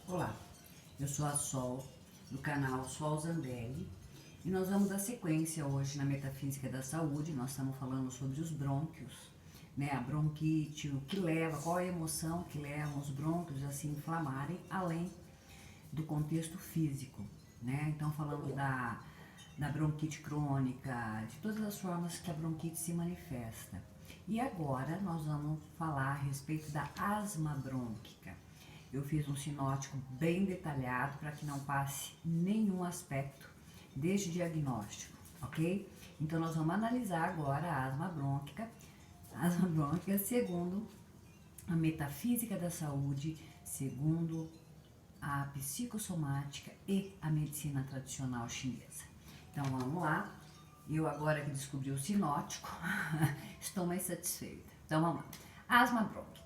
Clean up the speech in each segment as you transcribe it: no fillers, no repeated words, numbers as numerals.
Olá, eu sou a Sol, do canal Sol Zambelli, e nós vamos dar sequência hoje na Metafísica da Saúde. Nós estamos falando sobre os brônquios, né? A bronquite, o que leva, qual a emoção que leva os brônquios a se inflamarem, além do contexto físico, né? Então, falando da bronquite crônica, de todas as formas que a bronquite se manifesta. E agora nós vamos falar a respeito da asma brônquica. Eu fiz um sinótico bem detalhado para que não passe nenhum aspecto deste diagnóstico, ok? Então nós vamos analisar agora a asma brônquica segundo a metafísica da saúde, segundo a psicossomática e a medicina tradicional chinesa. Então vamos lá, eu agora que descobri o sinótico, estou mais satisfeita. Então vamos lá, asma brônquica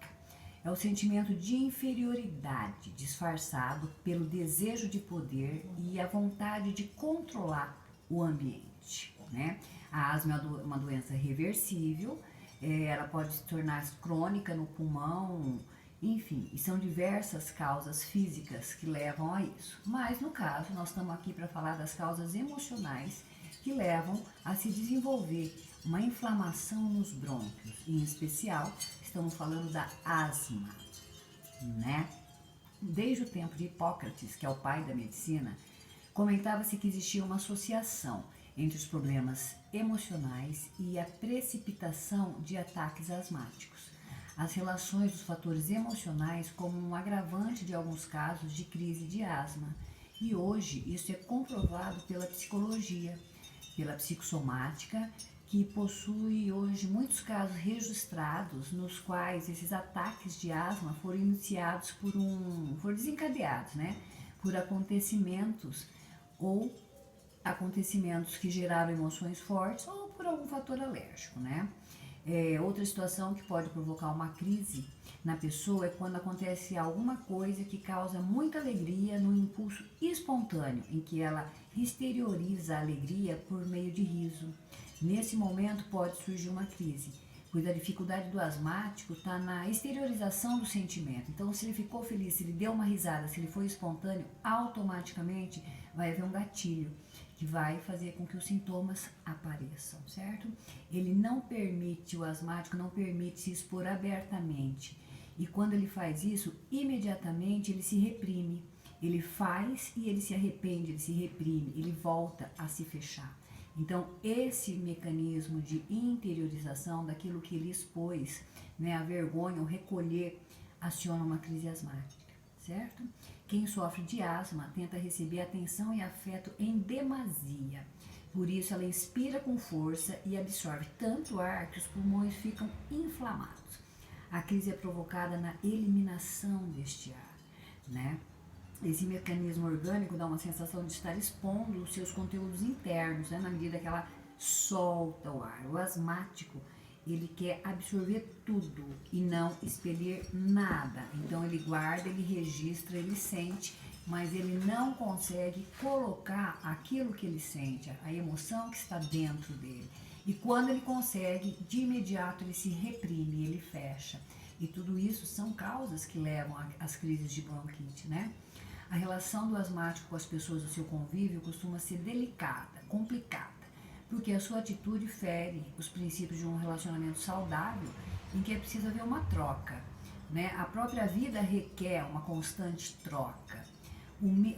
é o sentimento de inferioridade disfarçado pelo desejo de poder e a vontade de controlar o ambiente, né? A asma é uma doença reversível, ela pode se tornar crônica no pulmão, enfim, e são diversas causas físicas que levam a isso. Mas no caso, nós estamos aqui para falar das causas emocionais que levam a se desenvolver uma inflamação nos brônquios, em especial estamos falando da asma, né? Desde o tempo de Hipócrates, que é o pai da medicina, comentava-se que existia uma associação entre os problemas emocionais e a precipitação de ataques asmáticos. As relações dos fatores emocionais como um agravante de alguns casos de crise de asma. E hoje isso é comprovado pela psicologia, pela psicossomática, que possui hoje muitos casos registrados nos quais esses ataques de asma foram iniciados foram desencadeados, né, por acontecimentos que geraram emoções fortes ou por algum fator alérgico, né? Outra situação que pode provocar uma crise na pessoa é quando acontece alguma coisa que causa muita alegria no impulso espontâneo, em que ela exterioriza a alegria por meio de riso. Nesse momento pode surgir uma crise, pois a dificuldade do asmático está na exteriorização do sentimento. Então, se ele ficou feliz, se ele deu uma risada, se ele foi espontâneo, automaticamente vai haver um gatilho que vai fazer com que os sintomas apareçam, certo? O asmático não permite se expor abertamente. E quando ele faz isso, imediatamente ele se reprime. Ele faz e ele se arrepende, ele se reprime, ele volta a se fechar. Então, esse mecanismo de interiorização daquilo que ele expôs, né, a vergonha, o recolher, aciona uma crise asmática, certo? Quem sofre de asma tenta receber atenção e afeto em demasia. Por isso, ela inspira com força e absorve tanto ar que os pulmões ficam inflamados. A crise é provocada na eliminação deste ar, né? Esse mecanismo orgânico dá uma sensação de estar expondo os seus conteúdos internos, né, na medida que ela solta o ar. O asmático, ele quer absorver tudo e não expelir nada. Então ele guarda, ele registra, ele sente, mas ele não consegue colocar aquilo que ele sente, a emoção que está dentro dele. E quando ele consegue, de imediato ele se reprime, ele fecha. E tudo isso são causas que levam às crises de bronquite, né? A relação do asmático com as pessoas do seu convívio costuma ser delicada, complicada, porque a sua atitude fere os princípios de um relacionamento saudável em que é preciso haver uma troca, né? A própria vida requer uma constante troca.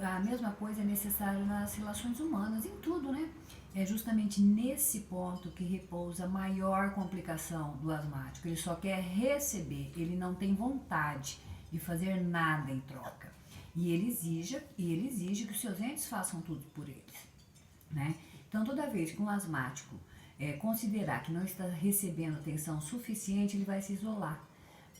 A mesma coisa é necessária nas relações humanas, em tudo, né? É justamente nesse ponto que repousa a maior complicação do asmático. Ele só quer receber, ele não tem vontade de fazer nada em troca. E ele exige que os seus entes façam tudo por eles, né? Então, toda vez que um asmático considerar que não está recebendo atenção suficiente, ele vai se isolar.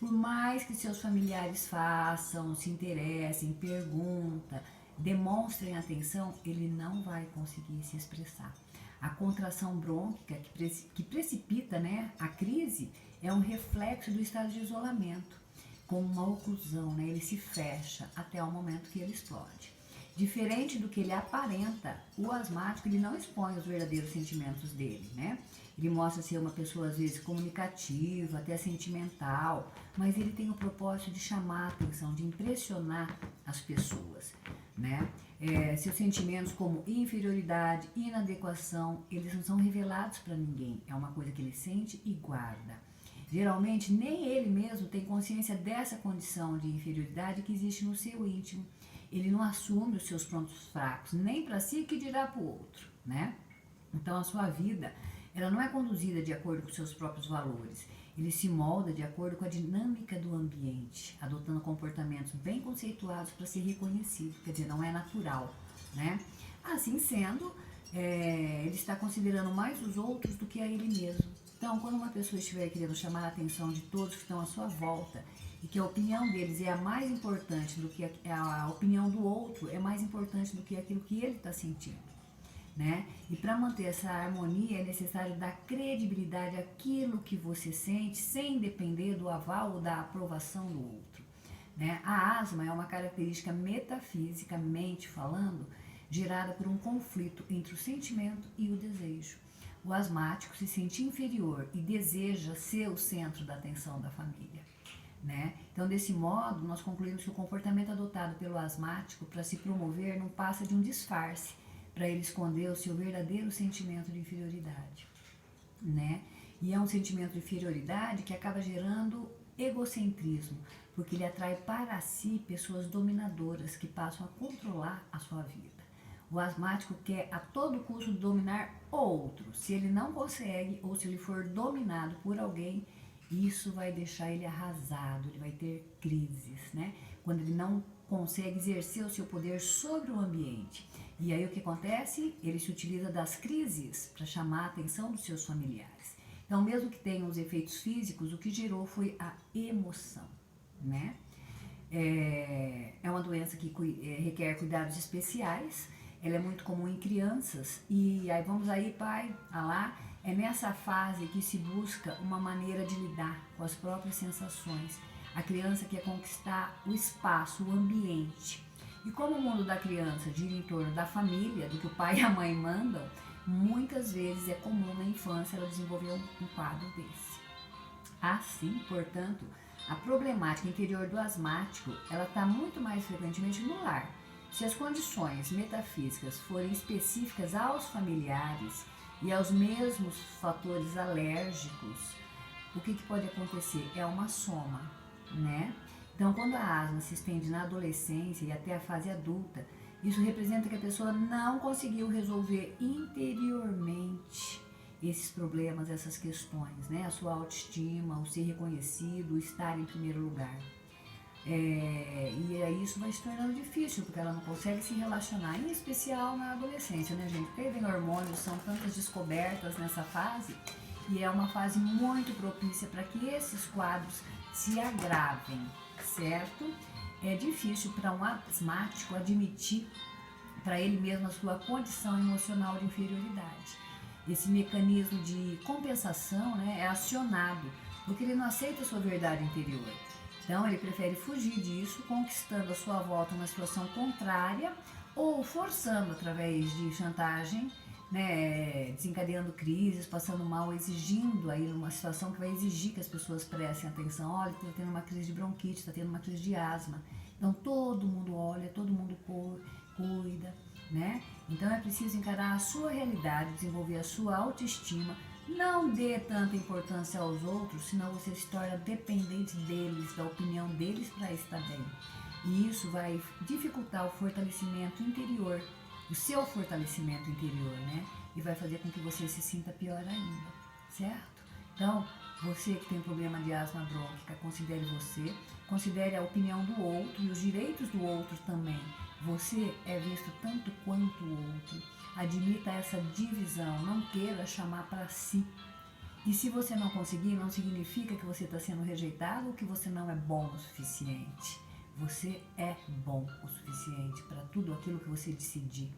Por mais que seus familiares façam, se interessem, perguntem, demonstrem atenção, ele não vai conseguir se expressar. A contração brônquica que precipita, né, a crise é um reflexo do estado de isolamento, como uma oclusão, né? Ele se fecha até o momento que ele explode. Diferente do que ele aparenta, o asmático ele não expõe os verdadeiros sentimentos dele, né? Ele mostra ser uma pessoa às vezes comunicativa, até sentimental, mas ele tem o propósito de chamar a atenção, de impressionar as pessoas, né? Seus sentimentos como inferioridade, inadequação, eles não são revelados para ninguém. É uma coisa que ele sente e guarda. Geralmente, nem ele mesmo tem consciência dessa condição de inferioridade que existe no seu íntimo. Ele não assume os seus pontos fracos, nem para si, que dirá para o outro, né? Então, a sua vida, ela não é conduzida de acordo com seus próprios valores. Ele se molda de acordo com a dinâmica do ambiente, adotando comportamentos bem conceituados para ser reconhecido, quer dizer, não é natural, né? Assim sendo, ele está considerando mais os outros do que a ele mesmo. Então, quando uma pessoa estiver querendo chamar a atenção de todos que estão à sua volta e que a opinião deles é a mais importante do que a opinião do outro, é mais importante do que aquilo que ele está sentindo, né? E para manter essa harmonia é necessário dar credibilidade àquilo que você sente, sem depender do aval ou da aprovação do outro, né? A asma é uma característica metafisicamente falando, gerada por um conflito entre o sentimento e o desejo. O asmático se sente inferior e deseja ser o centro da atenção da família, né? Então, desse modo, nós concluímos que o comportamento adotado pelo asmático para se promover não passa de um disfarce para ele esconder o seu verdadeiro sentimento de inferioridade, né? E é um sentimento de inferioridade que acaba gerando egocentrismo, porque ele atrai para si pessoas dominadoras que passam a controlar a sua vida. O asmático quer a todo custo dominar outro. Se ele não consegue ou se ele for dominado por alguém, isso vai deixar ele arrasado, ele vai ter crises, né? Quando ele não consegue exercer o seu poder sobre o ambiente. E aí o que acontece? Ele se utiliza das crises para chamar a atenção dos seus familiares. Então, mesmo que tenha os efeitos físicos, o que gerou foi a emoção, né? É uma doença que requer cuidados especiais. Ela é muito comum em crianças. E aí vamos aí, pai, lá. É nessa fase que se busca uma maneira de lidar com as próprias sensações. A criança quer conquistar o espaço, o ambiente. E como o mundo da criança gira em torno da família, do que o pai e a mãe mandam, muitas vezes é comum na infância ela desenvolver um quadro desse. Assim, portanto, a problemática interior do asmático, ela está muito mais frequentemente no lar. Se as condições metafísicas forem específicas aos familiares e aos mesmos fatores alérgicos, o que pode acontecer? É uma soma, né? Então, quando a asma se estende na adolescência e até a fase adulta, isso representa que a pessoa não conseguiu resolver interiormente esses problemas, essas questões, né? A sua autoestima, o ser reconhecido, o estar em primeiro lugar. E aí isso vai se tornando difícil, porque ela não consegue se relacionar, em especial na adolescência, né, gente? Porque vem hormônios, são tantas descobertas nessa fase, e é uma fase muito propícia para que esses quadros se agravem, certo? É difícil para um asmático admitir para ele mesmo a sua condição emocional de inferioridade. Esse mecanismo de compensação, né, é acionado, porque ele não aceita a sua verdade interior. Então, ele prefere fugir disso, conquistando à sua volta uma situação contrária ou forçando através de chantagem, né, desencadeando crises, passando mal, exigindo aí uma situação que vai exigir que as pessoas prestem atenção. Olha, está tendo uma crise de bronquite, está tendo uma crise de asma. Então, todo mundo olha, todo mundo cuida, né? Então, é preciso encarar a sua realidade, desenvolver a sua autoestima. Não dê tanta importância aos outros, senão você se torna dependente deles, da opinião deles para estar bem. E isso vai dificultar o fortalecimento interior, o seu fortalecimento interior, né? E vai fazer com que você se sinta pior ainda, certo? Então, você que tem problema de asma brônquica, considere a opinião do outro e os direitos do outro também. Você é visto tanto quanto o outro. Admita essa divisão, não queira chamar para si. E se você não conseguir, não significa que você está sendo rejeitado ou que você não é bom o suficiente. Você é bom o suficiente para tudo aquilo que você decidir.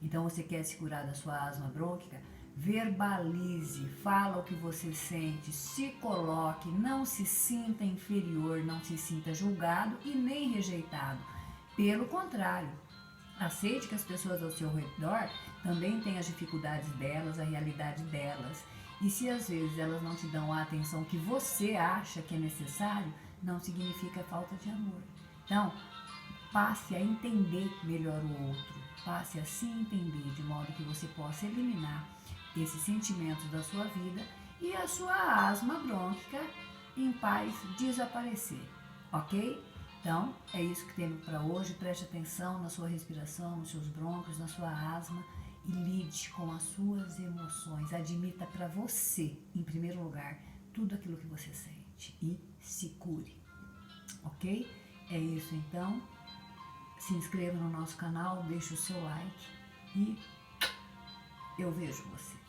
Então, você quer se curar da sua asma brônquica? Verbalize, fala o que você sente, se coloque, não se sinta inferior, não se sinta julgado e nem rejeitado. Pelo contrário, aceite que as pessoas ao seu redor também têm as dificuldades delas, a realidade delas. E se às vezes elas não te dão a atenção que você acha que é necessário, não significa falta de amor. Então, passe a entender melhor o outro, passe a se entender de modo que você possa eliminar esses sentimentos da sua vida e a sua asma brônquica em paz desaparecer, ok? Então, é isso que temos para hoje. Preste atenção na sua respiração, nos seus brônquios, na sua asma e lide com as suas emoções. Admita para você, em primeiro lugar, tudo aquilo que você sente e se cure, ok? É isso então. Se inscreva no nosso canal, deixe o seu like e eu vejo você.